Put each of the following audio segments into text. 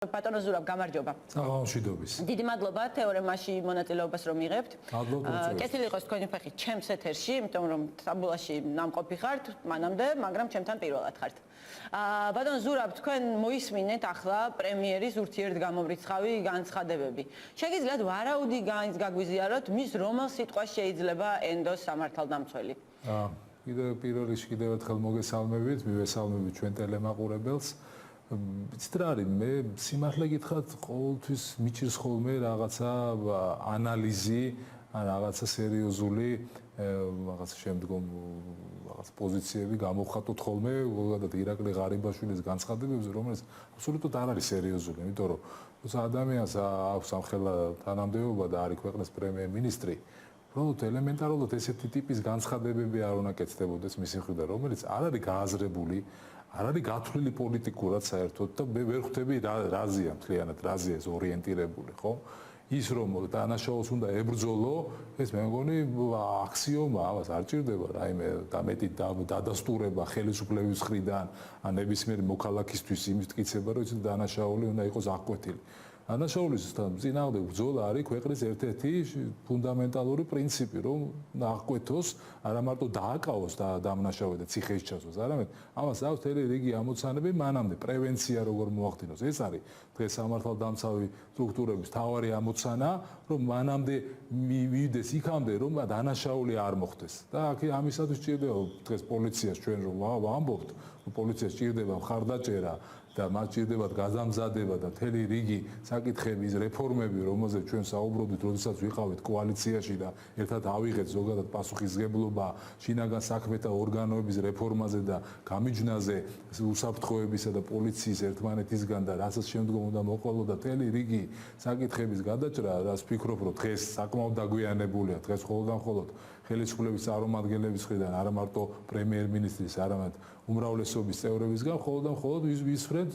ბატონო ზურაბ, გამარჯობა. მშვიდობის. დიდი მადლობა თეორემაში მონაწილეობას რომ იღებთ. კეთილი იყოს თქვენი ფეხი ჩემს ეთერში, იმიტომ რომ ტაბულაში ნამყოფი ხართ მანამდე, მაგრამ ჩემთან პირველად ხართ. ბატონო ზურაბ, თქვენ მოისმინეთ ახლა პრემიერის ურთიერთგამომრიცხავი განცხადებები. შეგიძლიათ ვარაუდი გაგვიზიაროთ, მის რომელ სიტყვას შეიძლება ენდოს სამართალდამცველი? პირველ რიგში კიდევ ერთხელ მოგესალმებით, მივესალმებით ჩვენ ტელემაყურებელს. იცით რა არის, მე სიმართლე გითხრათ, ყოველთვის მიჭირს ხოლმე რაღაცა ანალიზი, რაღაცა სერიოზული, რაღაცა შემდგომ რაღაც პოზიციები გამოვხატოთ ხოლმე, ზოგადად ირაკლი ღარიბაშვილის განცხადებებზე, რომელიც აბსოლუტურად არ არის სერიოზული, იმიტომ რომ როცა ადამიანს აქვს ამხელა თანამდებობა და არის ქვეყნის პრემიერ-მინისტრი, უბრალოდ ელემენტარულად ესეთი ტიპის განცხადებები არ უნდა კეთდებოდეს მისი მხრიდან, რომელიც არ არის გააზრებული, არ არის გათვლილი პოლიტიკურად საერთოდ და მე ვერ ხვდები რაზეა მთლიანად, რაზეა ეს ორიენტირებული, ხო? ის რომ დანაშაულს უნდა ებრძოლო, ეს მე მგონი აქსიომა, ამას არ ჭირდება რაიმე დამეტი დადასტურება ხელისუფლების მხრიდან, ან ნებისმიერი მოქალაქისთვის იმის მტკიცება, რომ იცით დანაშაული უნდა იყოს აღკვეთილი. დანაშაულის წინააღმდეგ ბრძოლა არის ქვეყნის ერთ-ერთი ფუნდამენტალური პრინციპი, რომ აღკვეთოს, არა მარტო დააკავოს დამნაშავე და ციხეში ჩასვას, არამედ ამას აქვს მთელი რიგი ამოცანები მანამდე, პრევენცია როგორ მოახდინოს. ეს არის დღეს სამართალდამცავი სტრუქტურების მთავარი ამოცანა, რომ მანამდე მივიდეს იქამდე, რომ დანაშაული არ მოხდეს. და ამისათვის ჭირდება დღეს პოლიციას ჩვენ რომ ვამბობთ, რომ პოლიციას ჭირდება მხარდაჭერა და მას ჭირდებათ გადამზადება და მთელი რიგი საკითხების რეფორმები, რომელზეც ჩვენ საუბრობდით, როდესაც ვიყავით კოალიციაში და ერთად ავიღეთ ზოგადად პასუხისმგებლობა შინაგან საქმეთა ორგანოების რეფორმაზე და გამიჯვნაზე უსაფრთხოებისა და პოლიციის ერთმანეთისგან და რასაც შემდგომ უნდა მოყოლოდა მთელი რიგი საკითხების გადაჭრა, რაც ვფიქრობ, რომ დღეს საკმაოდ დაგვიანებულია, დღეს მხოლოდ ხელისუფლების წარმომადგენლების მხრიდან, არა მარტო პრემიერ-მინისტრის, არამედ უმრავლესობის წევრებისგან, მხოლოდ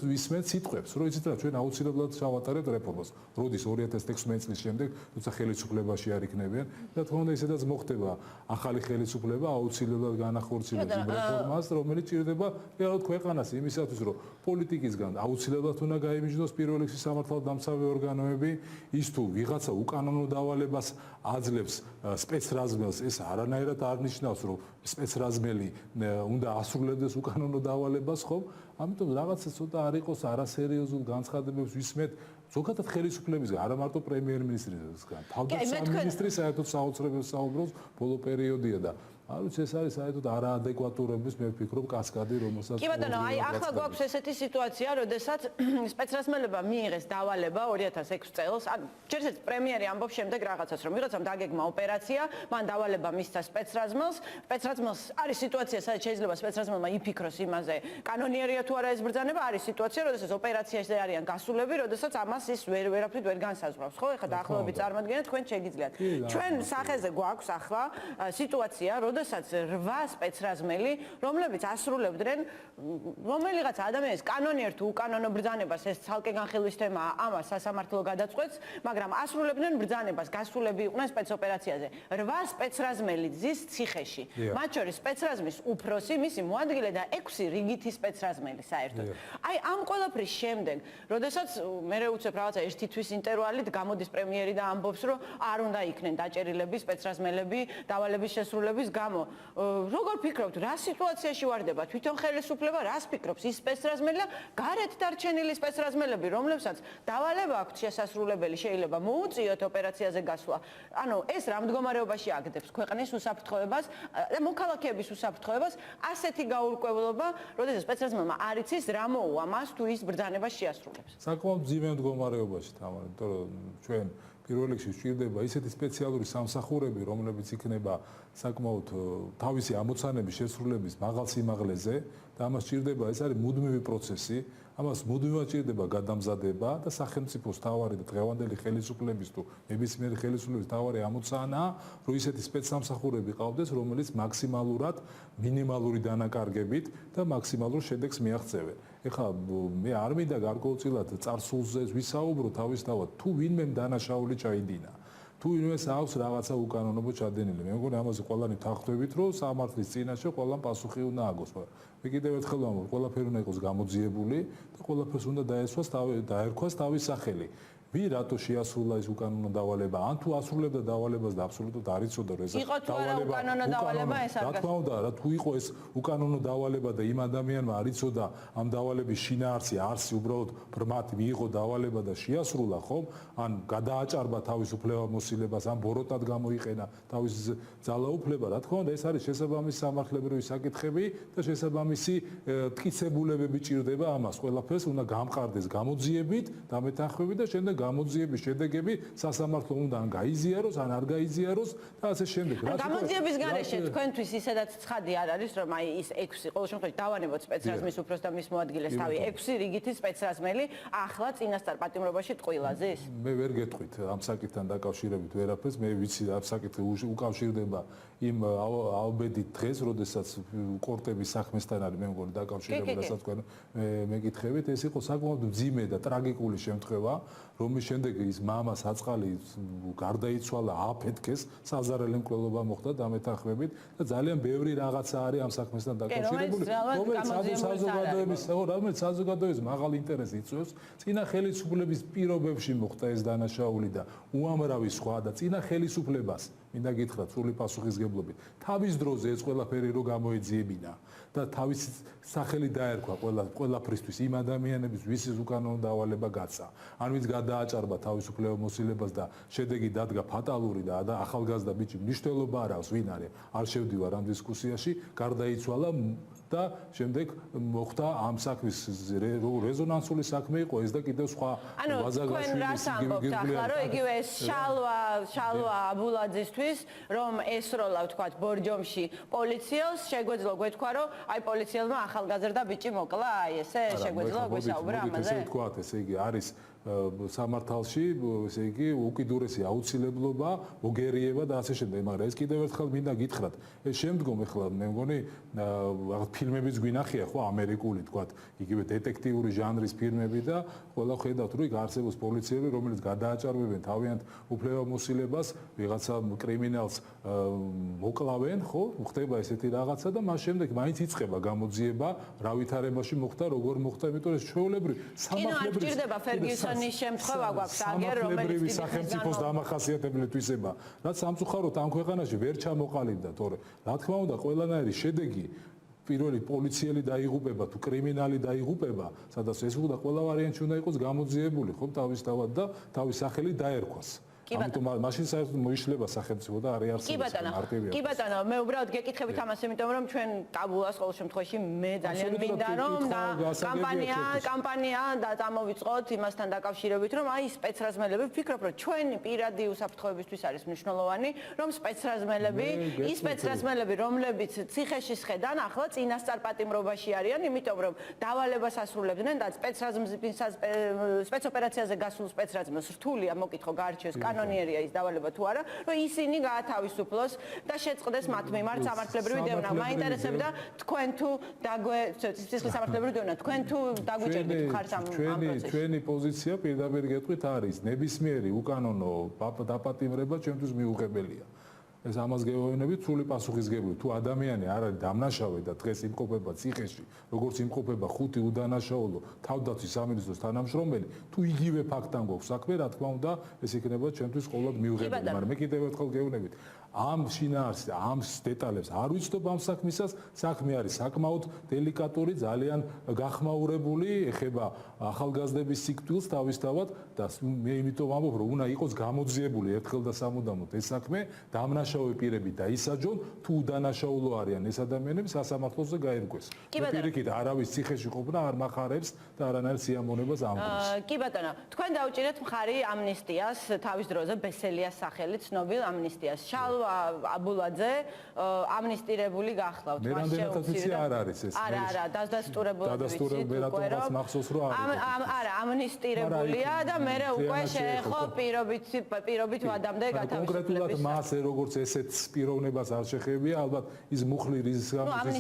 ვისმენთ სიტყვებს, რომ იცით რა, ჩვენ აუცილებლად ჩავატარებთ რეფორმას. როდის 2016 წლის შემდეგ, როცა ხელისუფლებაში არ იქნებიან, და თქმა უნდა ისედაც მოხდება ახალი ხელისუფლება აუცილებლად განახორციელებს იმ რეფორმას, რომელიც ჭირდება რეალურად ქვეყანას იმისათვის, რომ პოლიტიკისგან აუცილებლად უნდა გაიმიჯნოს პირველ რიგში სამართალდამცავი ორგანოები, ის თუ ვიღაცა უკანონო დავალებას აძლევს სპეცრაზმელს, ეს არანაირად არ ნიშნავს, რომ სპეცრაზმელი უნდა ასრულებდეს უკანონო დავალებას, ხო? ამიტომ რაღაცა ცოტა არ იყოს არასერიოზულ განცხადებებს ვისმენთ ზოგადად ხელისუფლებისგან, არა მარტო პრემიერ-მინისტრისგან. თავდაცვის საერთოდ საოცრებებს საუბრობს ბოლო პერიოდია და არ ვიცი, ეს არის საერთოდ არაადეკვატურობის, მე ვფიქრობ, კასკადი, რომელსაც კი ბატონო, აი ახლა გვაქვს ესეთი სიტუაცია, როდესაც სპეცრაზმელებმა მიიღეს დავალება 2006 წელს, ან ჯერჯერობით პრემიერი ამბობს შემდეგ რაღაცას, რომ ვიღაცამ დაგეგმა ოპერაცია, მან დავალება მისცა სპეცრაზმელს, სპეცრაზმელს არის სიტუაცია, სადაც შეიძლება სპეცრაზმელმა იფიქროს იმაზე, კანონიერია თუ არა ეს ბრძანება, არის სიტუაცია, როდესაც ოპერაციაში არიან გასულები, როდესაც ამას ის ვერაფრით ვერ განსაზღვრავს, ხო? ეხლა დაახლოებით წარმოგიდგენთ, თქვენ შეგიძლიათ. ჩვენ სახეზე გვაქვს ახლა სიტუაცია, როდესაც 8 სპეცრაზმელი, რომლებიც ასრულებდნენ რომელიღაც ადამიანის კანონიერ თუ უკანონო ბრძანებას, ეს ცალკე განხილვის თემაა, ამას სასამართლო გადაწყვეტს, მაგრამ ასრულებდნენ ბრძანებას, გასულები იყვნენ სპეცოპერაციაზე. 8 სპეცრაზმელი ძის ციხეში. მათ შორის სპეცრაზმის უფროსი, მისი მოადგილე და 6 რიგითი სპეცრაზმელი საერთოდ. აი ამ ყველაფრის შემდეგ, როდესაც მე უცებ რაღაცა ერთი თვის ინტერვალით გამოდის პრემიერი და ამბობს, რომ არ უნდა იქნენ დაჭერილები სპეცრაზმელები დავალების შესრულების გამო. როგორ ფიქრობთ, რა სიტუაციაში ვარდება თვითონ ხელისუფლება, რას ფიქრობს ის სპეცრაზმელი და გარეთ დარჩენილი სპეცრაზმელები, რომლებსაც დავალება აქვთ შესასრულებელი, შეიძლება მოუწიოთ ოპერაციაზე გასვლა. ანუ ეს რა მდგომარეობაში აგდებს ქვეყნის უსაფრთხოებას და მოქალაქეების უსაფრთხოებას, ასეთი გაურკვევლობა, როდესაც სპეცრაზმელმა არ იცის რა მოუვა მას თუ ის ბრძანებას შეასრულებს. საკმაოდ მძიმე მდგომარეობაში თამარ, იმიტომ რომ ჩვენ პირველ რიგში სჭირდება ისეთი სპეციალური სამსახურები, რომლებიც იქნება საკმაოდ თავისი ამოცანების შესრულების მაღალ სიმაღლეზე და ამას სჭირდება, ეს არის მუდმივი პროცესი, ამას მუდმივად სჭირდება გადამზადება და სახელმწიფოს თავარი და დღევანდელი ხელისუფლების თუ ნებისმიერი ხელისუფლების თავარი ამოცანაა, რომ ისეთი სპეცსამსახურები ყავდეს, რომელიც მაქსიმალურად მინიმალური დანაკარგებით და მაქსიმალურ შედეგს მიაღწევენ. ეხლა მე არ მინდა გარკვეულწილად წარსულზე ვისაუბრო თავისთავად, თუ ვინმე დანაშაული ჩაიდინა. თუ ინვეს აქვს რაღაცა უკანონობა ჩადენილი. მე მგონი ამაზე ყველანი თანხმდებით, რომ სამართლის წინაშე ყველამ პასუხი უნდა აგოს. მე კიდევ ერთხელ ვამბობ, ყველაფერი უნდა იყოს გამოძიებული და ყველაფერს უნდა დაერქვას თავის სახელი. ვინ რატო შეასრულა ეს უკანონო დავალება? ან თუ ასრულებდა დავალებას და აბსოლუტურად არ იცოდა რომ ეს დავალება რა თქმა უნდა, რა თუ იყო ეს უკანონო დავალება და იმ ადამიანმა არ იცოდა ამ დავალების შინაარსი, არსი უბრალოდ ბრმად მიიღო დავალება და შეასრულა, ხომ? ან გადააჭარბა თავის უფლებამოსილებას, ან ბოროტად გამოიყენა თავის ძალაუფლება, რა თქმა უნდა, ეს არის შესაბამისი სამართლებრივი საკითხები და შესაბამისი მტკიცებულებები ჭირდება ამას. ყველაფერს უნდა გამყარდეს გამოძიებით, დამეთანხმებით და შემდეგ გამოძიების შედეგები სასამართლომ უნდა ან გაიზიაროს, ან არ გაიზიაროს და ასე შემდეგ. გამოძიების გარეშე თქვენთვის ისედაც ცხადი არ არის, რომ აი ის 6 ყოველ შემთხვევაში დავანებოთ სპეცრაზმის უფროს და მის მოადგილეს თავი 6 რიგითი სპეცრაზმელი ახლა წინასწარ პატიმრობაში ტყუილაზის? მე ვერ გეტყვით ამ საკითხთან დაკავშირებით ვერაფერს, მე ვიცი ამ საკითხი უკავშირდება იმ ალბედით დღეს, როდესაც კორტების საქმესთან არის მე მგონი დაკავშირებული, რასაც თქვენ მეკითხებით, ეს იყო საკმაოდ მძიმე და ტრაგიკული შემთხვევა, რომლის შემდეგ ის მამას აწყალი გარდაიცვალა, აფეთქეს, საზარელი მკვლელობა მოხდა დამეთანხმებით და ძალიან ბევრი რაღაცა არის ამ საქმესთან დაკავშირებული, რომელიც საზოგადოების მაღალ ინტერესს იწვევს, წინა ხელისუფლების პირობებში მოხდა ეს დანაშაული და უამრავი სხვა და წინა ხელისუფლებას მინდა გითხრათ სრული პასუხისგებლობით თავის დროზე ეს ყველაფერი რო გამოეძიებინა და თავის სახელი დაერქვა ყველაფრისთვის იმ ადამიანების ვისის უკანონო დავალება გაცა ან ვინც გადააჭარბა თავისუფლებამოსილებას და შედეგი დადგა ფატალური და ახალგაზრდა ბიჭი მნიშვნელობა არ აქვს ვინ არის არ შევდივარ ამ დისკუსიაში გარდაიცვალა და შემდეგ მოხდა ამ საქმის რეზონანსული საქმე იყო ეს და კიდევ სხვა ვაზაგაშვილის იგივე ეს შალვა აბულაძისთვის რომ ესროლა ვთქვათ ბორჯომში პოლიციელს შეგვეძლო გვეთქვა რომ აი პოლიციელმა ახალგაზრდა ბიჭი მოკლა აი ესე შეგვეძლო გვესაუბრა ამაზე ესე ვთქვათ ესე იგი არის სამართალში ესე იგი უკიდურესი აუცილებლობა მოგერიება და ასე შემდეგ მაგრამ ეს კიდევ ერთხელ მინდა გითხრათ ეს შემდგომ ეხლა მე მგონი რაღაც ფილმებიც გვინახია ხო ამერიკული თქვათ იგივე დეტექტიური ჟანრის ფილმები და ყველა ხედავთ რომ იქ არსებობს პოლიციელი რომელიც გადააჭარბებენ თავიანთ უფლებამოსილებას ვიღაცა კრიმინალს მოკლავენ ხო ხდება ესეთი რაღაცა და მას შემდეგ მაინც იწყება გამოძიება რა ვითარებაში მოხდა როგორ მოხდა იმიტომ რომ ჩვეულებრივ სამართლებრივი შემთხვევა გვაქვს აგერ რომელიც სახელმწიფოს დამახასიათებელი თვისება რაც სამწუხაროდ ამ ქვეყანაში ვერ ჩამოყალიბდა თორე რა თქმა უნდა ყველანაირი შედეგი პირველი პოლიციელი დაიღუპება თუ კრიმინალი დაიღუპება სადაც ეს უნდა ყველა ვარიანტი უნდა იყოს გამოძიებული ხო თავისთავად და თავის სახელი დაერქვას ამიტომ მაშინ საერთოდ მოიშლება სახელმწიფო და არის არსებობს მარტივია. კი ბატონო, მე უბრალოდ გეკითხებით ამას, იმიტომ რომ ჩვენ ტაბულას ყოველ შემთხვევაში მე ძალიან მინდა რომ კამპანია და წამოვიწყოთ იმასთან დაკავშირებით, რომ აი სპეცრაზმელები ვფიქრობ, რომ ჩვენი პირადი უსაფრთხოებისთვის არის მნიშვნელოვანი, რომ სპეცრაზმელები, ის სპეცრაზმელები, რომლებიც ციხეში შედან, ახლა წინასწარ პატიმრობაში არიან, იმიტომ რომ დავალებას ასრულებდნენ და სპეცოპერაციაზე გასულ სპეცრაზმელს რთულია მოკითხო გარჩევს კანონიერია ის დავალება თუ არა, რომ ისინი გაათავისუფლოს და შეწყდეს მათ მიმართ სამართლებრივი დევნა. მაინტერესებდა თქვენ თუ სისხლის სამართლებრივი დევნა, თქვენ თუ დაგვიჭერდით ხართ ამ პროცესში. ჩვენი პოზიცია პირდაპირ გეტყვით არის ნებისმიერი უკანონო დაპატიმრება ჩვენთვის მიუღებელია. ეს ამას გეუბნებით სრული პასუხისგებლობით თუ ადამიანი არ არის დამნაშავე და დღეს იმყოფება ციხეში როგორც იმყოფება ხუთი უდანაშაულო თავდაცვის სამინისტროს თანამშრომელი თუ იგივე ფაქტთან გვაქვს საქმე რა თქმა უნდა ეს იქნება ჩვენთვის ყოველად მიუღებელი მაგრამ მე კიდევ ერთხელ გეუბნებით ამ შინაარსს ამ დეტალებს არ ვიცნობ ამ საქმისას საქმე არის საკმაოდ დელიკატური ძალიან გახმაურებული ეხება ახალგაზრდების სიკვდილს თავისთავად და მე იმიტომ ვამბობ რომ უნდა იყოს გამოძიებული ერთხელ და სამუდამოდ ეს საქმე დამნაშავე პირები დაისაჯონ თუ უდანაშაულო არიან ეს ადამიანები სასამართლოზე გაერკვეს. პირიქით არავის ციხეში ყოფნა არ მახარებს და არანაირ სიამოვნებას ამბობს. კი ბატონო, თქვენ დაუჭირეთ მხარი ამნისტიას თავის დროზე ბესელიას სახელით ცნობილ ამნისტიას. შალვა აბულაძე ამნისტირებული გახლავთ. მე რამდენადაც ვიცი არ არის ეს. არა, დადასტურებულად ვიცით უკვე რომ მახსოვს რომ არა, ამნისტირებულია და მე უკვე შეეხო პირობით ვადამდე გათავისუფლების. კონკრეტულად მას როგორც ესეთ პიროვნებას არ შეხებია, ალბათ ის მუხლი რის გამოდის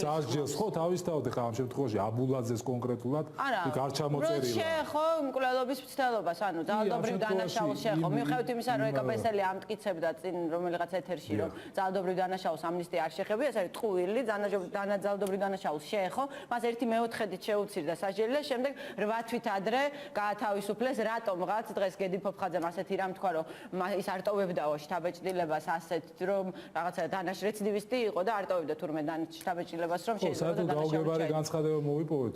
სასჯელს ხო თავისთავად ხა ამ შემთხვევაში აბულაძეს კონკრეტულად იქ არ ჩამოწერილა. შეეხო მკვლელობის მცდელობას, ანუ ძალადობრივ დანაშაულს შეეხო. მიუხედავად იმისა, რომ ეკაბესელი ამტკიცებდა წინ რომელიღაც ეთერში, რომ ძალადობრივ დანაშაულს ამნისტია არ შეხებია, ეს არის ტყუილი, ძალადობრივ დანაშაულს შეეხო. მას 1/4-ით შეუცირდა სასჯელი და შემდეგ 8 თვით ადრე გაათავისუფლეს. რატომღაც დღეს გედი ფოფხაძემ ასეთი რამ თქვა, რომ ის არ ტოვებდაო შთაბეჭდილებას ასეთ, რომ რაღაცა რეციდივისტი იყო და არ ტოვებდა თურმე შთაბეჭდილებას, რომ შეიძლება და დაუგებარი განცხადება მოვიპოვეთ,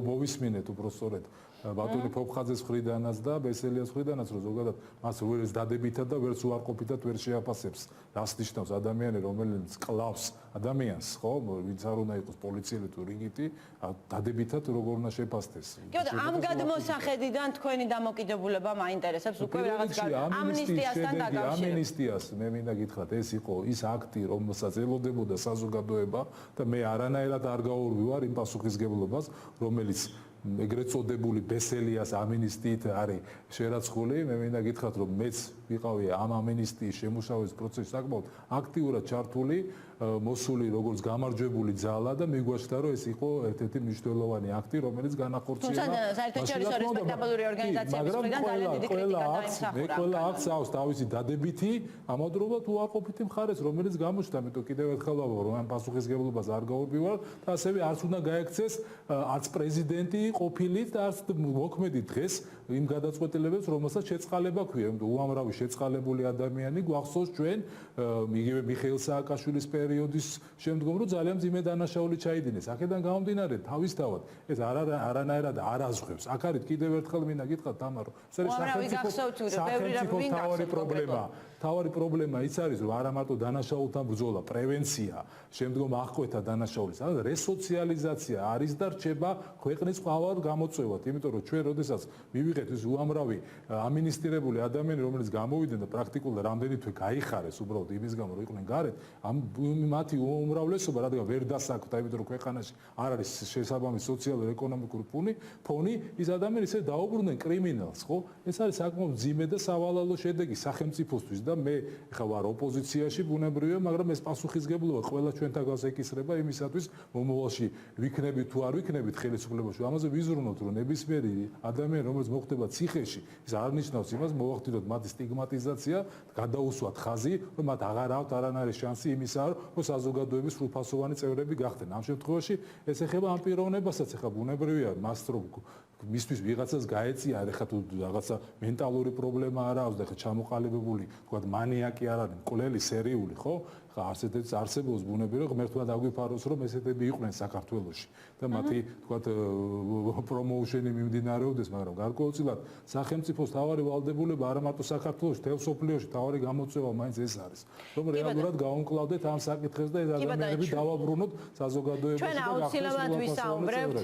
მოვისმინეთ უბრალოდ ბატონი ფოფხაძეს მხრიდანაც და ბესელიას მხრიდანაც, რომ ზოგადად მას ვერც დადებითად და ვერც უარყოფითად ვერ შეაფასებს. რას ნიშნავს ადამიანი, რომელიც კლავს ადამიანს, ხო, ვინც არ უნდა იყოს პოლიციელი თუ რიგითი, დადებითად როგორ უნდა შეფასდეს. კი, და ამ გადმოსახედიდან თქვენი დამოკიდებულება მაინტერესებს უკვე რაღაც ამნისტიასთან დაკავშირებით. ამნისტიას მე მინდა გითხრათ, ეს იყო ის აქტი, რომელსაც ელოდებოდა საზოგადოება და მე არანაირად არ გაურვივარ იმ პასუხისგებლობას, რომელიც ეგრეთ წოდებული ბესელიას ამინისტიით არის შერაცხული. მე მინდა გითხრათ, რომ მეც ვიყავი ამ ამინისტიის შემუშავების პროცესში საკმაოდ აქტიურად ჩართული, მოსული როგორც გამარჯვებული ძალა და მიგვაჩნდა, რომ ეს იყო ერთ-ერთი მნიშვნელოვანი აქტი, რომელიც განახორციელა. თუმცა საერთაშორისო რესპექტაბელური ორგანიზაციების მხრიდან ძალიან დიდი კრიტიკა დაიმსახურა. ყველა აქტს აქვს თავისი დადებითი, ამავდროულად უარყოფითი მხარეს, რომელიც გამოჩნდა. ამიტომ კიდევ ერთხელ ვამბობ, რომ ამ პასუხისგებლობას არ გაურბივარ და ასევე არც უნდა გაექცეს არც პრეზიდენტი ყოფილით და არც მოქმედი დღეს იმ გადაწყვეტილებებს, რომელსაც შეწყალება ქვია. უამრავი შეწყალებული ადამიანი გვახსოვს ჩვენ იგივე მიხეილ სააკაშვილის პერიოდის შემდგომ, რომ ძალიან მძიმე დანაშაული ჩაიდინეს. აქედან გამომდინარე, თავისთავად ეს არანაირად არ აზღვევს. აქ არის კიდევ ერთხელ მინდა გითხრათ თამარო, ეს არის სახელმწიფოს თავარი პრობლემა. თავარი პრობლემა ის არის, რომ არა მარტო დანაშაულთან ბრძოლა, პრევენცია, შემდგომ აღკვეთა დანაშაულის, არამედ რესოციალიზაცია არის და რჩება ქვეყნის ყოველ გამოწვევად. იმიტომ რომ ჩვენ როდესაც მივიღეთ ის უამრავი ამინისტირებული ადამიანი, რომელიც გამოვიდნენ და პრაქტიკულად რამდენი თვე გაიხარეს უბრალოდ იმის გამო, რომ იყვნენ გარეთ, მათი უმრავლესობა რადგან ვერ დასაქმდა, იმიტომ რომ ქვეყანაში არ არის შესაბამისი სოციალურ-ეკონომიკური ფონი, ის ადამიანები ისე დაუბრუნდნენ კრიმინალს, ხო? ეს არის საკმაოდ მძიმე და სავალალო შედეგი სახელმწიფოსთვის. და მე ხა ვარ ოპოზიციაში ბუნებრივია, მაგრამ ეს პასუხისგებლობა ყველა ჩვენთან გასეკისრება იმისათვის, მომავალში ვიქნებით თუ არ ვიქნებით ხელისუფლებაში. ამაზე ვიზრუნოთ, რომ ნებისმიერი ადამიანი, რომელიც მოხდება ციხეში, ის არ ნიშნავს იმას, მოვახდინოთ მათი სტიგმატიზაცია, გადაუსვათ ხაზი, რომ მათ აღარ აქვთ არანაირი შანსი იმისა, რომ საზოგადოების სრულფასოვანი წევრები გახდნენ. ამ შემთხვევაში ეს ეხება ამ პიროვნებასაც, ეხა ბუნებრივია, მას რომ მისთვის ვიღაცას გაეწია, ეხა თუ რაღაცა მენტალური პრობლემა არ აქვს და ეხა ჩამოყალიბებული, თქვა მანიაკი არ არის, მკვლელი სერიული, ხო? ასეთებს არსებობს ბუნებრივია, ღმერთმა დაგვიფაროს, რომ ესეთები იყვნენ საქართველოში და მათი თქვა პრომოუშენი მიმდინარეობდეს, მაგრამ გარკვეულწილად სახელმწიფოს თავარი ვალდებულება არა მარტო საქართველოში, თელ სოფლიოში თავარი გამოწვევა მაინც ეს არის, რომ რეალურად გავუმკლავდეთ ამ საკითხებს და ეს ადამიანები დავაბრუნოთ საზოგადოებაში და ჩვენ აუცილებლად ვისაუბრებთ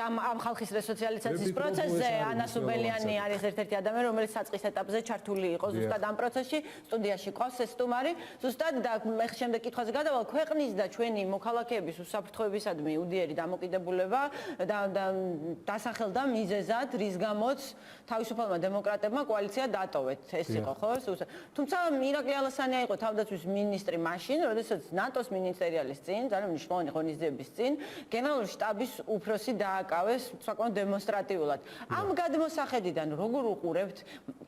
ამ ხალხის რესოციალიზაციის პროცესზე. ანა სუბელიანი არის ერთ-ერთი ადამიანი, რომელიც საწყის ეტაპზე ჩართული იყო ზუსტად ამ პროცესში. სტუდიაში ყავს ეს სტუმარი, ზუსტად და მე შემდეგ კითხვაზე გადავალ, ქვეყნის და ჩვენი მოქალაქეების უსაფრთხოებისადმი უდიერი დამოკიდებულება დასახელდა მიზეზად, რის გამოც თავისუფალმა დემოკრატებმა კოალიცია დატოვეთ. ეს იყო ხო? თუმცა ირაკლი ალასანია იყო თავდაცვის მინისტრი მაშინ, როდესაც ნატოს მინისტერიალის წინ, ძალიან მნიშვნელოვანი ღონისძიების წინ, გენერალური შტაბის უფროსი დააკავეს საკმაოდ დემონსტრატიულად. ამ გადმოსახედიდან როგორ უყურებთ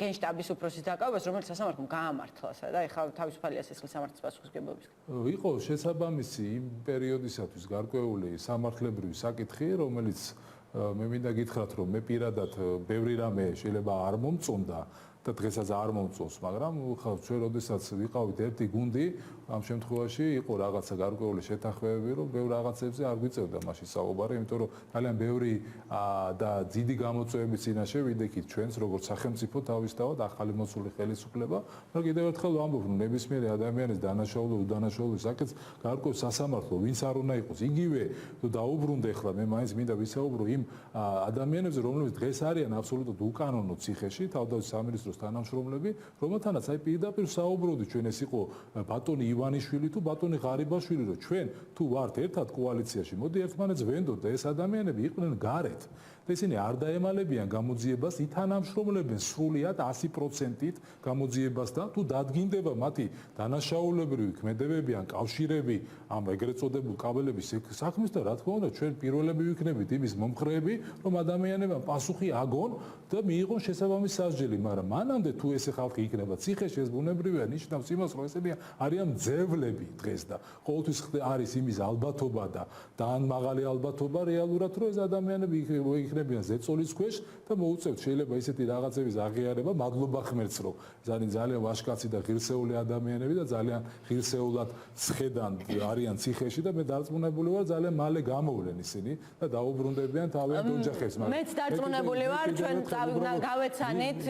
გენშტაბის უფროსის დააკავებას, რომელიც სასამართლომ გაამართლა და ეხლა თავისუფალია სისხლის სამართლის პასუხისმგებლობის. იყო შესაბამისი იმ პერიოდისათვის გარკვეული სამართლებრივი საკითხი, რომელიც მე მინდა გითხრათ, რომ მე პირადად ბევრი რამე შეიძლება არ მომწონდა და დღესაც არ მომწონს, მაგრამ ხო ჩვენ როდესაც ვიყავით ერთი გუნდი, ამ შემთხვევაში იყო რაღაცა გარკვეული შეთანხმებები, რომ ბევრ რაღაცებზე არ გვიწევდა მაშინ საუბარი, იმიტომ რომ ძალიან ბევრი და დიდი გამოწვევების წინაშე ვიდექით ჩვენს როგორც სახელმწიფო თავისთავად ახალი მოსული ხელისუფლება, მაგრამ კიდევ ერთხელ ვამბობ, რომ ნებისმიერი ადამიანის დანაშაული, უდანაშაული საკითხს გარკვეულ სასამართლო, ვინც არ უნდა იყოს, იგივე თუ დაუბრუნდა ახლა მე მაინც მინდა ვისაუბრო იმ ადამიანებზე, რომლებიც დღეს არიან აბსოლუტურად უკანონო ციხეში, თავდაცვის სამინისტრო საქართველოს თანამშრომლები, რომელთანაც აი პირდაპირ საუბრობდი, ჩვენ ეს იყო ბატონი ივანიშვილი თუ ბატონი ღარიბაშვილი, რომ ჩვენ თუ ვართ ერთად კოალიციაში, მოდი ერთმანეთს ვენდოთ და ეს ადამიანები იყვნენ გარეთ. ისინი არ დაემალებიან გამოძიებას, ითანამშრომლებენ სრულად 100%-ით გამოძიებას და თუ დადგინდება მათი დანაშაულებრივი ქმედებები ან კავშირები ამ ეგრეთ წოდებულ კაბელების საქმის და რა თქმა უნდა ჩვენ პირველები ვიქნებით იმის მომხრეები, რომ ადამიანებმა პასუხი აგონ და მიიღონ შესაბამისი სასჯელი, მაგრამ მანამდე თუ ესე ხალხი იქნება ციხეში, ეს ბუნებრივია, ნიშნავს იმას, რომ ესენი არიან ძევლები დღეს და ყოველთვის არის იმის ალბათობა და ძალიან მაღალი ალბათობა რეალურად, რომ ეს ადამიანები იქნებიან ზეწოლის ქვეშ და მოუწევთ შეიძლება ისეთი რაღაცების აღიარება, მადლობა ღმერთს, რომ ძალიან ვაჟკაცი და ღირსეული ადამიანები და ძალიან ღირსეულად ცხედან არიან ციხეში და მე დარწმუნებული ვარ ძალიან მალე გამოვლენ ისინი და დაუბრუნდებიან თავიანთ ოჯახებს. მეც დარწმუნებული ვარ, ჩვენ გავეცანით,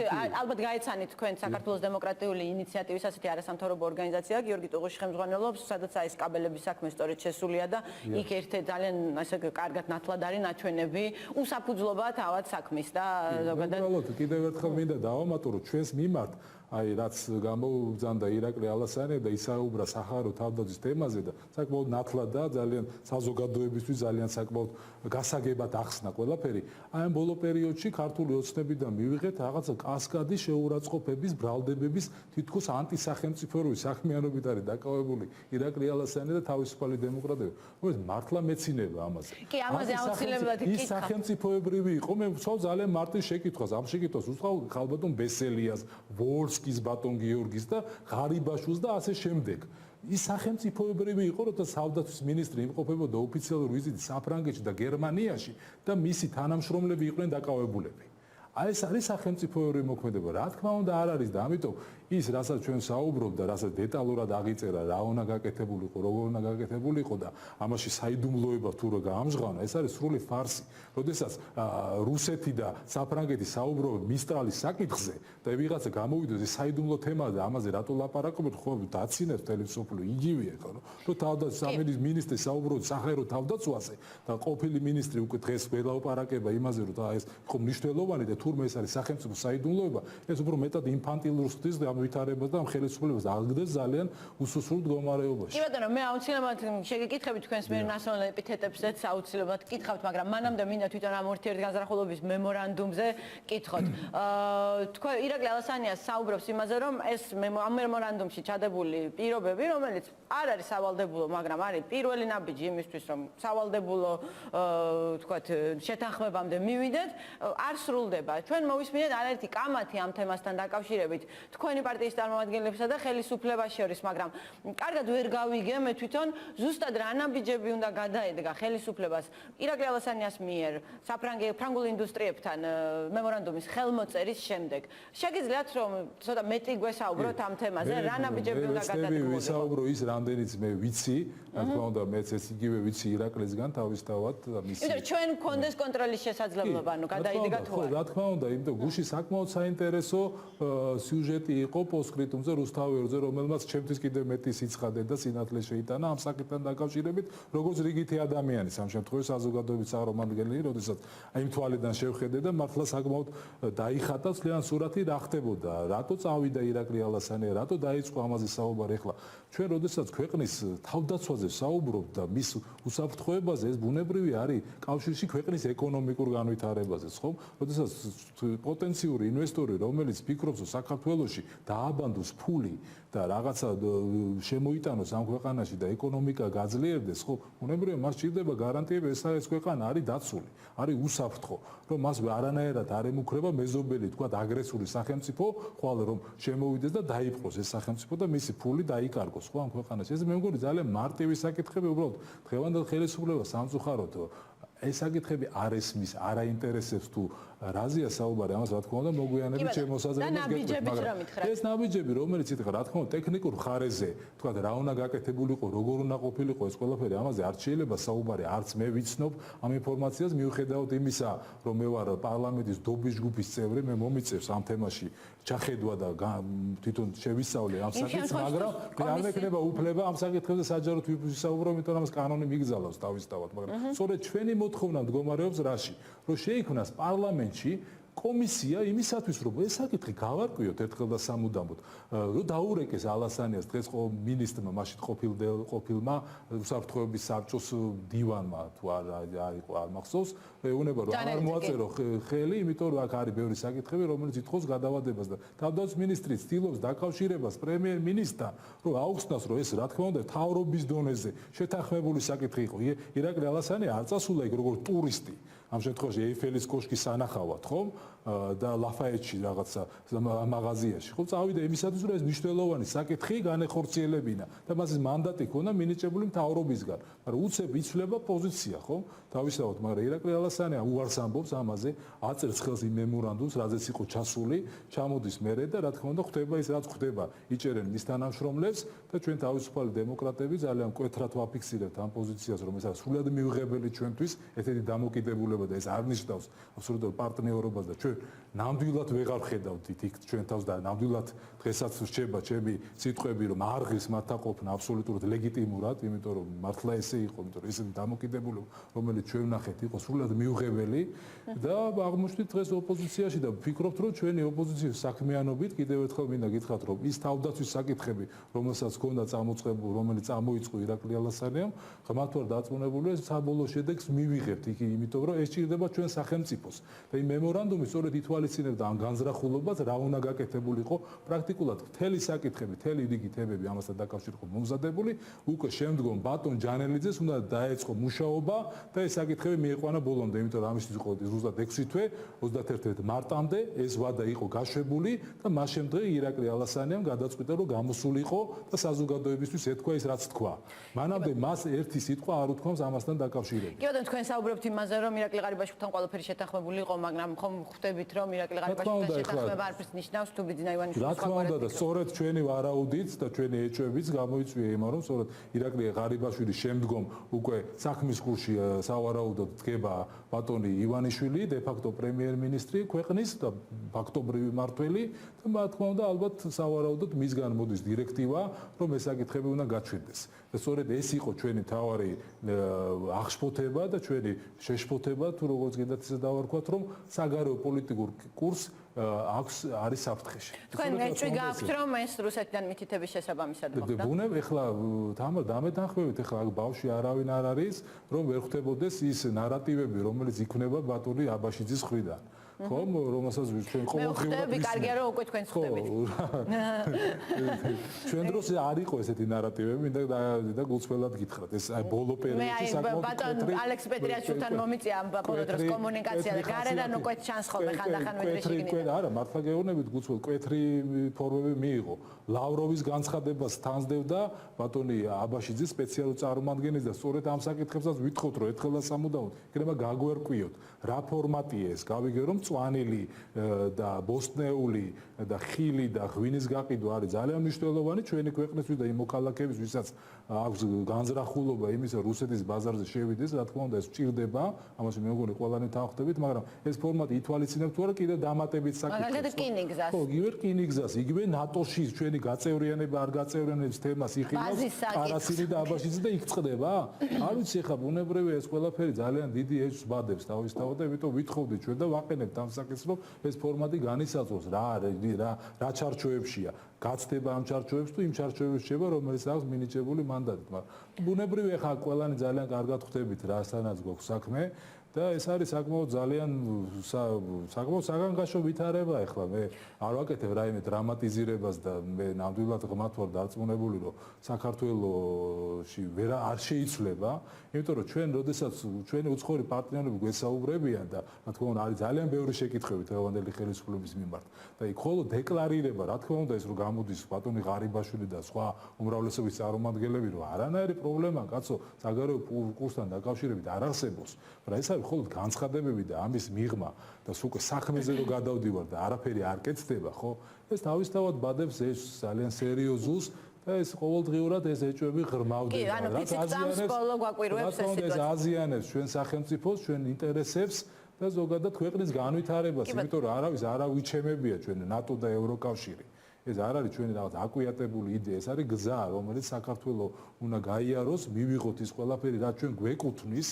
ალბათ გაეცანით თქვენ საქართველოს დემოკრატიული ინიციატივის ასეთი არასამთავრობო ორგანიზაცია, გიორგი ტუღუში ხელმძღვანელობს, სადაც ეს კაბელების საქმე სწორედ შესულია და იქ ერთ-ერთი ძალიან ასე კარგად ნათლად არის ნაჩვენები უსაფუძვლობა თავად საქმის და ზოგადად უბრალოდ კიდევ ერთხელ მინდა დავამატო, რომ ჩვენს მიმართ აი რაც გამოვბრძანდა ირაკლი ალასიანი და ისაუბრა სახარო თავდაცვის თემაზე და საკმაოდ ნათლად და ძალიან საზოგადოებისთვის ძალიან საკმაოდ გასაგებად ახსნა ყველაფერი. აი ამ ბოლო პერიოდში ქართული ოცნებიდან მივიღეთ რაღაცა კასკადის შეურაცხყოფების, ბრალდებების თითქოს ანტისახელმწიფოებრივი საქმიანობით არის დაკავებული ირაკლი ალასიანი და თავისუფალი დემოკრატები. რომელიც მართლა მეცინება ამაზე. კი, ამაზე აუცილებლად ის სახელმწიფოებრივი იყო, მე ვცვალ ძალიან მარტივ შეკითხვას. ამ შეკითხვას უსწავლ ხალბატონ ბესელიას, ვოლსკის, ბატონ გიორგის და ღარიბაშვილს და ასე შემდეგ. ის სახელმწიფოებრივი იყო, როცა თავდაცვის მინისტრი იმყოფებოდა ოფიციალურ ვიზიტით საფრანგეთში და გერმანიაში და მისი თანამშრომლები იყვნენ დაკავებულები. აი ეს არის სახელმწიფოებრივი მოქმედება. რა თქმა უნდა არ არის და ამიტომ ის რასაც ჩვენ საუბრობთ და რასაც დეტალურად აღიწერა რა უნდა გაკეთებულიყო, როგორ უნდა გაკეთებულიყო და ამაში საიდუმლოება თუ რა გაამჟღავნა, ეს არის სრული ფარსი. როდესაც რუსეთი და საფრანგეთი საუბრობენ მისტრალის საკითხზე და ვიღაცა გამოვიდეს ეს საიდუმლო თემაა და ამაზე რატო ლაპარაკობთ, ხო დაცინეთ თელესოფლო იგივეა, ხო? რომ თავდაცვის სამინისტრო მინისტრი საუბრობს სახერო თავდაცვაზე და ყოფილი მინისტრი უკვე დღეს ველაპარაკება იმაზე, რომ და ეს ხო მნიშვნელოვანი და თურმე ეს არის სახელმწიფო საიდუმლოება, ეს უფრო მეტად ინფანტილურს ხდის და ამ ვითარებას და ამ ხელისუფლებას აღგდეს ძალიან უსუსრულ მდგომარეობაში. კი ბატონო, მე აუცილებლად შეგეკითხები თქვენს მიერ ნაციონალურ ეპითეტებზეც აუცილებლად კითხავთ, მაგრამ მანამდე მინდა თვითონ ამ ურთიერთგანზრახულობის მემორანდუმზე კითხოთ. თქვენ ირაკლი ალასანიას საუბრობს იმაზე, რომ ეს ამ მემორანდუმში ჩადებული პირობები, რომელიც არ არის სავალდებულო, მაგრამ არის პირველი ნაბიჯი იმისთვის, რომ სავალდებულო თქვათ შეთანხმებამდე მივიდეთ, არ სრულდება. ჩვენ მოვისმინეთ არაერთი კამათი ამ თემასთან დაკავშირებით თქვენი პარტიის წარმომადგენლებსა და ხელისუფლებას შორის, მაგრამ კარგად ვერ გავიგე მე თვითონ ზუსტად რა ნაბიჯები უნდა გადაედგა ხელისუფლებას ირაკლი ალასანიას მიერ ფრანგულ ინდუსტრიებთან მემორანდუმის ხელმოწერის შემდეგ. შეგიძლიათ რომ ცოტა მეტი გვესაუბროთ ამ თემაზე, რა ნაბიჯები უნდა გადადგმულიყო? მე ვისაუბრო ის რამდენიც მე ვიცი, რა თქმა უნდა მეც ეს იგივე ვიცი ირაკლისგან თავისთავად და მისი. იმიტომ ჩვენ გქონდეს კონტროლის შესაძლებლობა, ანუ გადაიდგა თუ არა. რა თქმა უნდა, იმიტომ გუში საკმაოდ საინტერესო სიუჟეტი იყო პოსტსკრიპტუმზე რუსთაველზე, რომელმაც ჩემთვის კიდევ მეტი სიცხადე და სინათლე შეიტანა ამ საკითხთან დაკავშირებით, როგორც რიგითი ადამიანის ამ შემთხვევაში საზოგადოების წარმომადგენელი, როდესაც აი იმ თვალიდან შევხედე და მართლა საკმაოდ დაიხატა ძალიან სურათი რა ხდებოდა, რატო წავიდა ირაკლი ალასანია, რატო დაიწყო ამაზე საუბარი. ახლა ჩვენ როდესაც ქვეყნის თავდაცვაზე საუბრობთ და მის უსაფრთხოებაზე, ეს ბუნებრივი არის კავშირში ქვეყნის ეკონომიკურ განვითარებაზე, ხო? როდესაც პოტენციური ინვესტორი, რომელიც ფიქრობს, რომ საქართველოში დააბანდოს ფული და რაღაცა შემოიტანოს ამ ქვეყანაში და ეკონომიკა გაძლიერდეს, ხო? ბუნებრივია მას სჭირდება გარანტიები, ეს ქვეყანა არის დაცული, არის უსაფრთხო, რომ მას არანაირად არ ემუქრება მეზობელი, თქვა აგრესული სახელმწიფო, ხვალ რომ შემოვიდეს და დაიპყროს ეს სახელმწიფო და მისი ფული დაიკარგოს, ხო, ამ ქვეყანაში. ეს მე მგონი ძალიან მარტივი საკითხები, უბრალოდ დღევანდელ ხელისუფლებას სამწუხაროდ ეს საკითხები არ ესმის, არ აინტერესებს თუ რაზეა საუბარი, ამას რა თქმა უნდა მოგვიანებით შემოსაზრებას გეტყვით, მაგრამ ეს ნაბიჯები, რომელიც ითქვა, რა თქმა უნდა, ტექნიკურ მხარეზე, თქვა რა უნდა გაკეთებულიყო, როგორ უნდა ყოფილიყო ეს ყველაფერი, ამაზე არ შეიძლება საუბარი, არც მე ვიცნობ ამ ინფორმაციას, მიუხედავად იმისა, რომ მე ვარ პარლამენტის დობის ჯგუფის წევრი, მე მომიწევს ამ თემაში ჩახედვა და თვითონ შევისწავლე ამ საკითხს, მაგრამ მე არ მექნება უფლება ამ საკითხებზე საჯაროდ ვისაუბრო, იმიტომ ამას კანონი მიგზავნოს თავისთავად, მაგრამ სწორედ ჩვენი მოთხოვნა მდგომარეობს რაში, რომ შეიქმნას პარლამენტში კომისია იმისათვის რომ ეს საკითხი გავარკვიოთ ერთხელ და სამუდამოდ რომ დაურეკეს ალასანიას დღეს მინისტრმა მაშინ ყოფილმა უსაფრთხოების საბჭოს დივანმა თუ არ იყო არ მახსოვს ეუბნება რომ არ მოაწერო ხელი იმიტომ რომ აქ არის ბევრი საკითხები რომელიც ითხოვს გადავადებას და თავდაცვის მინისტრი ცდილობს დაკავშირებას პრემიერ-მინისტრთან რომ აუხსნას რომ ეს რა თქმა უნდა თავრობის დონეზე შეთანხმებული საკითხი იყო ირაკლი ალასანია არ წასულა იქ როგორც ტურისტი ამ შემთხვევაში ეიფელის კოშკის სანახავად ხომ და ლაფაეტში რაღაცა მაღაზიაში ხო წავიდა იმისათვის რომ ეს მნიშვნელოვანი საკითხი განეხორციელებინა და მას მანდატი ქონდა მინიჭებული მთავრობისგან მაგრამ უცებ იცვლება პოზიცია ხო თავისთავად მაგრამ ირაკლი ალასანია უარს ამბობს ამაზე აწერს ხელს იმ მემორანდუმს რაზეც იყო ჩასული ჩამოდის მერე და რა თქმა უნდა ხდება ის რაც ხდება იჭერენ მის თანამშრომლებს და ჩვენ თავისუფალი დემოკრატები ძალიან მკვეთრად ვაფიქსირებთ ამ პოზიციას რომ ეს არის სრულად მიუღებელი ჩვენთვის ერთ-ერთი დამოკიდებულება და ეს არ ნიშნავს აბსოლუტურ პარტნიორობას და ჩვენ ნამდვილად ვეღარ ხედავთ იქ ჩვენ თავს და ნამდვილად დღესაც რჩება ჩემი სიტყვები რომ არღის მათაყოფნა აბსოლუტურად ლეგიტიმურად იმიტომ რომ მართლა ესე იყო იმიტომ რომ ესეთი დამოკიდებულება რომელიც ჩვენ ვნახეთ იყო სრულად მიუღებელი და აღმოჩნდით დღეს ოპოზიციაში და ვფიქრობთ რომ ჩვენი ოპოზიციის საქმიანობით კიდევ ერთხელ მინდა გითხრათ რომ ის თავდაცვის საკითხები რომელსაც ჰქონდა წამოწყებული რომელიც წამოიწყო ირაკლი ალასანიამ ღმათ ვარ დარწმუნებული საბოლოო შედეგს მივიღებთ იქ იმიტომ რომ ეს ჭირდება ჩვენ სახელმწიფოს და იმ მემორანდუმის სწორედ ითვალისწინებდა ამ განზრახულობას რა უნდა გაკეთებულიყო პრაქტიკულად მთელი საკითხები მთელი რიგი თემები ამასთან დაკავშირებით მომზადებული უკვე შემდგომ ბატონ ჯანელიძეს უნდა დაეწყო მუშაობა და ეს საკითხები მიიყვანა ბოლომდე იმიტომ რომ ამისთვის იყო ზუსტად 6 თვე 31 მარტამდე ეს ვადა იყო გაშვებული და მას შემდეგ ირაკლი ალასანიამ გადაწყვიტა რომ გამოსულიყო და საზოგადოებისთვის ეთქვა ის რაც თქვა მანამდე მას ერთი სიტყვა არ უთქვამს ამასთან დაკავშირებით კი ბატონო თქვენ საუბრობთ იმაზე რომ ირაკლი ღარიბაშვილთან ყველაფერი შეთანხმებული იყო მაგრამ ხომ ხვდებით რომ ირაკლი ღარიბაშვილთან შეთანხმება არაფერს ნიშნავს თუ ბიძინა ივანიშვილის რა თქმა უნდა და სწორედ ჩვენი ვარაუდით და ჩვენი ეჭვებიც გამოიწვია იმან რომ სწორედ ირაკლი ღარიბაშვილის შემდგომ უკვე საქმის კურსში სავარაუდოდ დგება ბატონი ივანიშვილი დე ფაქტო პრემიერ-მინისტრი ქვეყნის და ფაქტობრივი მმართველი და რა თქმა უნდა ალბათ სავარაუდოდ მისგან მოდის დირექტივა რომ ეს საკითხები უნდა გაჩვენდეს და სწორედ ეს იყო ჩვენი მთავარი აღშფოთება და ჩვენი შეშფოთება თუ როგორც გინდათ ისე დავარქვათ რომ საგარეო პოლიტიკურ კურსს არის საფრთხეში. თქვენ მეჭვი გაქვთ რომ ეს რუსეთიდან მითითების შესაბამისად მოხდა? ბუნებ ეხლა დამეთანხმებით ეხლა აქ ბავშვი არავინ არ არის რომ ვერ ხვდებოდეს ის ნარატივები რომელიც იქნება ბატონი აბაშიძის მხრიდან. ხომ რომელსაც ჩვენ ყოველდღიურად მე კარგია რომ უკვე თქვენ ხვდებით. ჩვენ დროს არ იყო ესეთი ნარატივები და გულწრფელად გითხრათ ეს აი ბოლო პერიოდში საკმაოდ ბატონ ალექს პეტრიაშვილთან მომიწია ამ ბოლო დროს კომუნიკაცია და გარედან უკვე ჩანს ხოლმე ხანდახან მეტრიშიგნიდან. არა მართლა გეუბნებით გულწრფელ კვეთრი ფორმები მიიღო. ლავროვის განცხადებას თანსდევდა ბატონი აბაშიძის სპეციალური წარმომადგენელი და სწორედ ამ საკითხებსაც ვითხოვთ რომ ერთხელ და სამუდამოდ იქნება გაგვერკვიოთ რა ფორმატია ეს გავიგე რომ წვანილი და ბოსტნეული და ხილი და ღვინის გაყიდვა არის ძალიან მნიშვნელოვანი ჩვენი ქვეყნისთვის და იმ მოქალაქეების ვისაც აქვს განზრახულობა იმისა რუსეთის ბაზარზე შევიდეს რა თქმა უნდა ეს სჭირდება ამაში მე მგონი ყველანი თანხმდებით მაგრამ ეს ფორმატი ითვალისწინებთ თუ არა კიდევ დამატებით საკითხი მაგალითად რკინიგზას ხო იგივე რკინიგზას იგივე ნატოში ჩვენი გაწევრიანება არ გაწევრიანების თემას იხილავს ყარასინი და აბაშიძე და იქ წყდება არ ვიცი ხა ბუნებრივია ეს ყველაფერი ძალიან დიდი ეჭვს ბადებს თავისთავად და იმიტომ ვითხოვდით ჩვენ და ვაყენებთ ამ საკითხს რომ ეს ფორმატი განისაზღვროს რა ჩარჩოებშია გაცდება ამ ჩარჩოებს თუ იმ ჩარჩოებს შეება რომელიც აქვს მინიჭებული მანდატით მაგრამ ბუნებრივია ხა ყველანი ძალიან კარგად ხვდებით რასთანაც გვაქვს საქმე და ეს არის საკმაოდ ძალიან საკმაოდ საგანგაშო ვითარება ახლა მე არ ვაკეთებ რაიმე დრამატიზირებას და მე ნამდვილად ღმათ ვარ დარწმუნებული რომ საქართველოში არ შეიცვლება იმიტომ რომ ჩვენ როდესაც ჩვენი უცხოური პარტნიორები გვესაუბრებიან და რა თქმა უნდა არის ძალიან ბევრი შეკითხვები დღევანდელი ხელისუფლების მიმართ და იქ ხოლმე დეკლარირება რა თქმა უნდა ეს რომ გამოდის ბატონი ღარიბაშვილი და სხვა უმრავლესობის წარმომადგენლები რომ არანაირი პრობლემა კაცო საგარეო კურსთან დაკავშირებით არ არსებობს მაგრამ ეს არის ხოლმე განცხადებები და ამის მიღმა და უკვე საქმეზე რომ გადავდივარ და არაფერი არ კეთდება ხო ეს თავისთავად ბადებს ეს ძალიან სერიოზულს და ეს ყოველდღიურად ეს ეჭვები ღრმავდება რაც აზიანებს ჩვენ სახელმწიფოს ჩვენ ინტერესებს და ზოგადად ქვეყნის განვითარებას იმიტომ რომ არავის არ ავიჩემებია ჩვენ ნატო და ევროკავშირი ეს არ არის ჩვენი რაღაც აკვიატებული იდეა ეს არის გზა რომელიც საქართველოს უნდა გაიაროს მივიღოთ ის ყველაფერი რაც ჩვენ გვეკუთვნის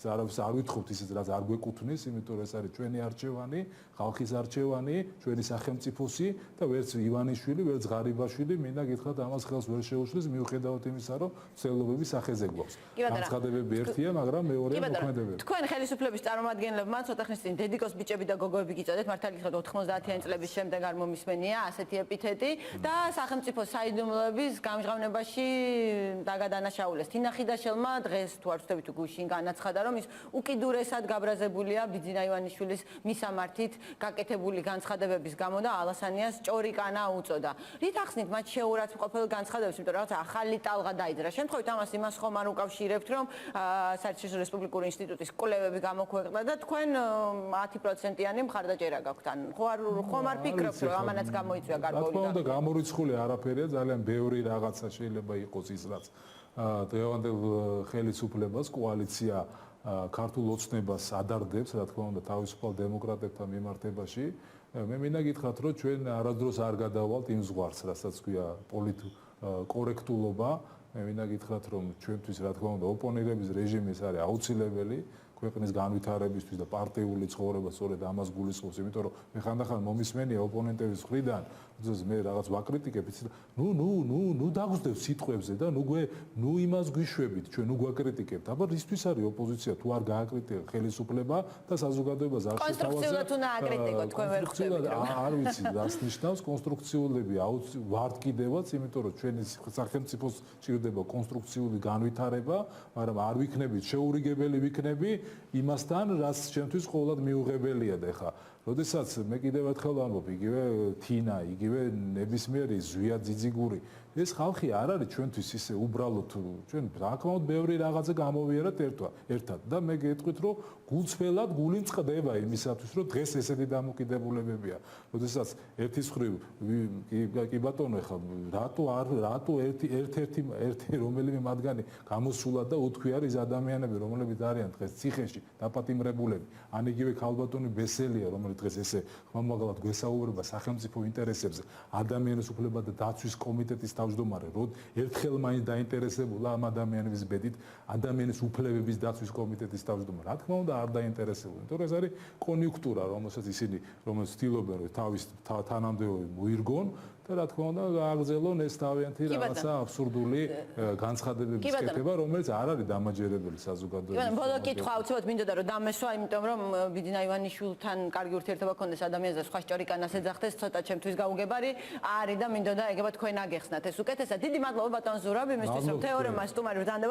არავის არ ვითხოვთ ისიც რაც არ გვეკუთვნის, იმიტომ რომ ეს არის ჩვენი არჩევანი, ხალხის არჩევანი, ჩვენი სახელმწიფოსი და ვერც ივანიშვილი, ვერც ღარიბაშვილი მინდა გითხრათ ამას ხელს ვერ შეუშლის მიუხედავად იმისა, რომ ცელობები სახეზე გვაქვს. განცხადებები ერთია, მაგრამ მეორეა მოქმედებები. თქვენ ხელისუფლების წარმომადგენლებმა ცოტა ხნის წინ დედიკოს ბიჭები და გოგოები გიწოდეთ, მართალი გითხრათ 90-იანი წლების შემდეგ არ მომისმენია ასეთი ეპითეტი და სახელმწიფო საიდუმლოების გამჟღავნებაში დაგადანაშაულეს. თინა ხიდაშელმა დღეს თუ არ ვცდებით გუშინ განაცხადა, რომ ის უკიდურესად გაბრაზებულია ბიძინა ივანიშვილის მისამართით გაკეთებული განცხადებების გამო და ალასანიას ჭორიკანა უწოდა. რით ახსნით მათ შეურაცხმყოფელ განცხადებებს, იმიტომ რომ რაღაცა ახალი ტალღა დაიძრა. შემთხვევით ამას იმას ხომ არ უკავშირებთ, რომ საერთაშორისო რესპუბლიკური ინსტიტუტის კვლევები გამოქვეყნდა და თქვენ 10%-იანი მხარდაჭერა გაქვთ. ან ხომ არ ფიქრობთ, რომ ამანაც გამოიწვია გარკვეული რა თქმა უნდა, გამორიცხული არაფერია, ძალიან ბევრი რაღაცა შეიძლება იყოს ის, რაც დღევანდელ ხელისუფლებას კოალიცია ქართულ ოცნებას ადარდებს, რა თქმა უნდა, თავისუფალ დემოკრატებთან მიმართებაში. მე მინდა გითხრათ, რომ ჩვენ არასდროს არ გადავალთ იმ ზღვარს, რასაც ქვია პოლიტკორექტულობა. მე მინდა გითხრათ, რომ ჩვენთვის, რა თქმა უნდა, ოპონირების რეჟიმი ეს არის აუცილებელი ქვეყნის განვითარებისთვის და პარტიული ცხოვრება სწორედ ამას გულისხმობს, იმიტომ რომ მე ხანდახან მომისმენია ოპონენტების მხრიდან, როდესაც მე რაღაც ვაკრიტიკებ, იცი და ნუ დაგვსდევ სიტყვებზე და ნუ იმას გვიშვებით, ჩვენ ნუ გვაკრიტიკებთ. აბა რისთვის არის ოპოზიცია თუ არ გააკრიტიკებს ხელისუფლება და საზოგადოებას არ შეთავაზა. კონსტრუქციულად უნდა აკრიტიკოთ, თქვენ ვერ ხვდებით რომ. არ ვიცი, რას ნიშნავს კონსტრუქციულები ვართ კიდევაც, იმიტომ რომ ჩვენი სახელმწიფოს ჭირდება კონსტრუქციული განვითარება, მაგრამ არ ვიქნებით შეურიგებელი ვიქნები იმასთან, რაც ჩემთვის ყოველად მიუღებელია და ეხა როდესაც მე კიდევ ერთხელ ვამბობ, იგივე თინა, იგივე ნებისმიერი ზვია ძიძიგური, ეს ხალხი არ არის ჩვენთვის ისე უბრალოდ ჩვენ საკმაოდ ბევრი რაღაცა გამოვიარეთ ერთად და მე გეტყვით, რომ გულწრფელად გული მწყდება იმისათვის, რომ დღეს ესეთი დამოკიდებულებებია. როდესაც ერთის მხრივ კი ბატონო, ეხლა რატო ერთი რომელიმე მათგანი გამოსულა და უთქვია ის ადამიანები, რომლებიც არიან დღეს ციხეში დაპატიმრებულები, ან იგივე ქალბატონი ბესელია, რომელიც დღეს ესე ხმამაღლად გვესაუბრება სახელმწიფო ინტერესებზე, ადამიანის უფლებათა დაცვის კომიტეტის თავმჯდომარე, რომ ერთხელ მაინც დაინტერესებულა ამ ადამიანების ბედით, ადამიანის უფლებების დაცვის კომიტეტის თავმჯდომარე. რა თქმა უნდა, არ დაინტერესებულა, იმიტომ რომ ეს არის კონიუნქტურა, რომელსაც ისინი ცდილობენ, რომ თავის თანამდებობები მოირგონ და რა თქმა უნდა, გააგრძელონ ეს თავიანთი რაღაცა აბსურდული განცხადებების კეთება, რომელიც არ არის დამაჯერებელი საზოგადოებისთვის. ბოლო კითხვა აუცილებლად მინდოდა რომ დამესვა, იმიტომ რომ ბიძინა ივანიშვილთან კარგი ურთიერთობა ქონდეს ადამიანს და სხვა ჭორიკანას ეძახდეს, ცოტა ჩემთვის გაუგებარი არის და მინდოდა ეგება თქვენ აგეხსნათ ეს უკეთესად. დიდი მადლობა ბატონ ზურაბ, იმისთვის რომ თეორემას სტუმარი ბრძანდებოდი.